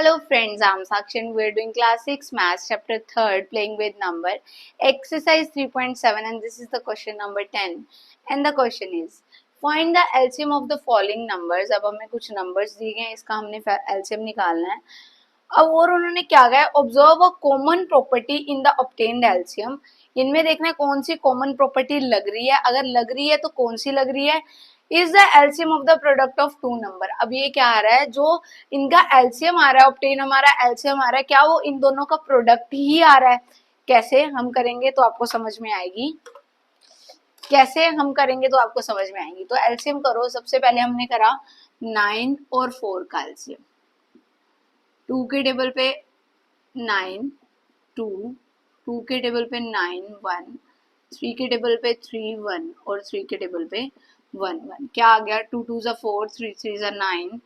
Hello friends, I'm Sakshi and we're doing class 6 maths chapter 3rd playing with number exercise 3.7 and this is the question number 10 and the question is find the LCM of the following numbers। अब हमें कुछ numbers दिए गए हैं, इसका हमने LCM निकालना है। अब और उन्होंने क्या कहा है, observe a common property in the obtained LCM. इनमें देखना है कौन सी कॉमन प्रॉपर्टी लग रही है, अगर लग रही है तो कौन सी लग रही है। Is the LCM of the product of two number. अब ये क्या आ रहा है, जो इनका एलसीएम आ रहा है, ऑब्टेन हमारा एलसीएम आ रहा है, क्या वो इन दोनों का प्रोडक्ट ही आ रहा है। कैसे हम करेंगे तो आपको समझ में आएगी, कैसे हम करेंगे तो आपको समझ में आएगी। तो एलसीएम करो, सबसे पहले हमने करा 9 और 4 का एलसीएम। 2 के टेबल पे 9 2, 2 के टेबल पे 9 1, 3 के टेबल पे 3 1 और 3 के टेबल पे 1 1। क्या आ गया, 2 2 ज़ा 4, 3 3 ज़ा 9,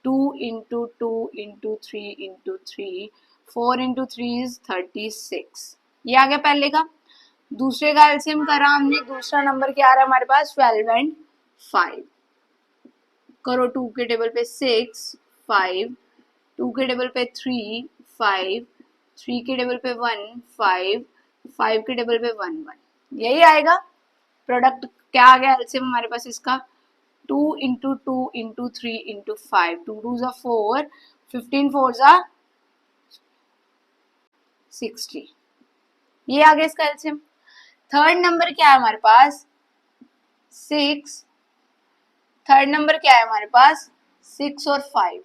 2 into 2 into 3 into 3, 4 into 3 is 36। ये आ गया पहले का। दूसरे का एलसीएम करा हमने, दूसरा नंबर क्या आ रहा है हमारे पास, 12 एंड 5। करो, 2 के टेबल पे 6 5, 2 के टेबल पे 3 5, 3 के टेबल पे 1 5, 5 के टेबल पे 1 1। यही आएगा प्रोडक्ट। क्या आ गया एलसीएम हमारे पास इसका, 2 इंटू 2 इंटू 3 इंटू 5, 2 2 ज़ा 4, 15 4 ज़ा 60। ये आ गया इसका एलसीएम। थर्ड नंबर क्या है हमारे पास, 6। थर्ड नंबर क्या है हमारे पास, 6 और 5।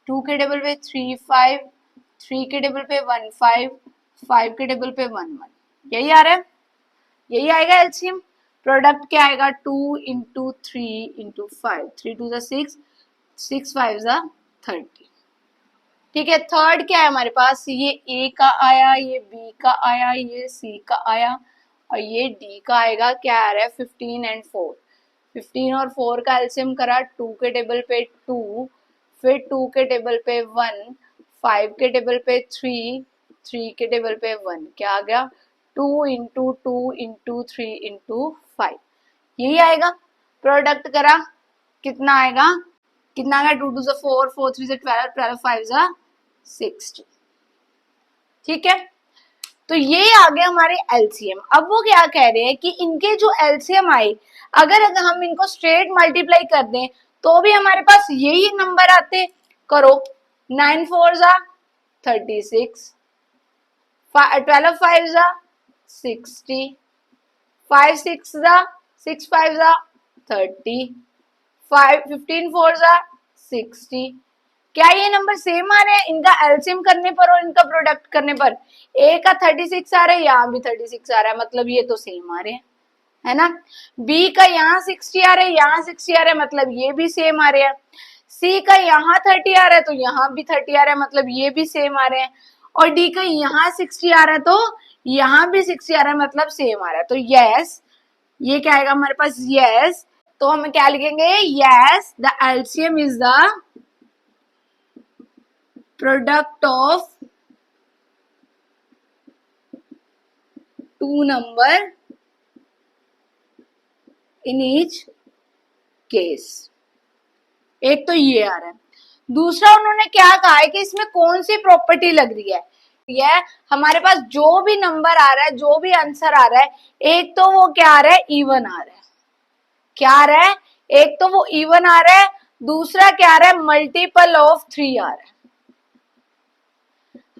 2 के टेबल पे 3 5, 3 के टेबल पे 1 5, 5 के टेबल पे 1 1। यही आ रहा है, यही आएगा एलसीएम। प्रोडक्ट क्या आएगा, 2 इंटू 3 इंटू 5, 3 2 ज़ा 6, 6 5 ज़ा 30। ठीक है। थर्ड क्या है हमारे पास, ये ए का आया, ये बी का आया, ये सी का आया और ये डी का आएगा। क्या आ रहा है, 15 एंड 4। 15 और 4 का एलसीएम करा, 2 के टेबल पे 2, फिर 2 के टेबल पे 1, 5 के टेबल पे 3, 3 के टेबल पे 1। क्या आ गया, 2 इंटू 2 इंटू 3 इंटू 5। यही आएगा। प्रोडक्ट करा, कितना आएगा, कितना आएगा, 2 2 ज़ा 4, 4 3 ज़ा 12, 12 5 ज़ा 60। ठीक है। तो ये आ गए हमारे एलसीएम। अब वो क्या कह रहे हैं कि इनके जो एलसीएम आए, अगर हम इनको स्ट्रेट मल्टीप्लाई कर दें तो भी हमारे पास यही नंबर आते। करो, 9 4 ज़ा 36, 12 5 ज़ा 60, 5 6 ज़ा 6 5 ज़ा 30, 15 4 ज़ा 60। क्या ये नंबर सेम आ रहे हैं इनका एलसीएम करने पर और इनका प्रोडक्ट करने पर। ए का 36 आ रहा है, यहाँ भी 36 आ रहा है, मतलब ये तो सेम आ रहे हैं, है ना। बी का यहाँ 60 आ रहा है, यहाँ 60 आ रहा है, मतलब ये भी सेम आ रहे हैं। सी का यहाँ 30 आ रहा है तो यहाँ भी 30 आ रहा है, मतलब ये भी सेम आ रहे हैं। और डी का यहाँ 60 आ रहा है तो यहाँ भी 60 आ रहा है, मतलब सेम आ रहा है। तो यस, ये क्या आएगा हमारे पास, यस। तो हम क्या लिखेंगे, yes the LCM is the product of two number in each case. एक तो ये आ रहा है। दूसरा उन्होंने क्या कहा है कि इसमें कौन सी प्रॉपर्टी लग रही है। यह हमारे पास जो भी नंबर आ रहा है, जो भी आंसर आ रहा है, एक तो वो क्या आ रहा है, इवन आ रहा है। क्या आ रहा है, एक तो वो इवन आ रहा है, दूसरा क्या आ रहा है, मल्टीपल ऑफ 3 आ रहा है।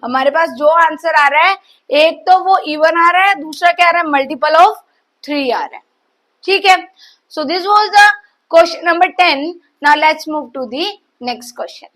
हमारे पास जो आंसर आ रहा है, एक तो वो इवन आ रहा है, दूसरा क्या आ रहा है, मल्टीपल ऑफ 3 आ रहा है। ठीक है। So this was the question number 10। Now let's move to the next question.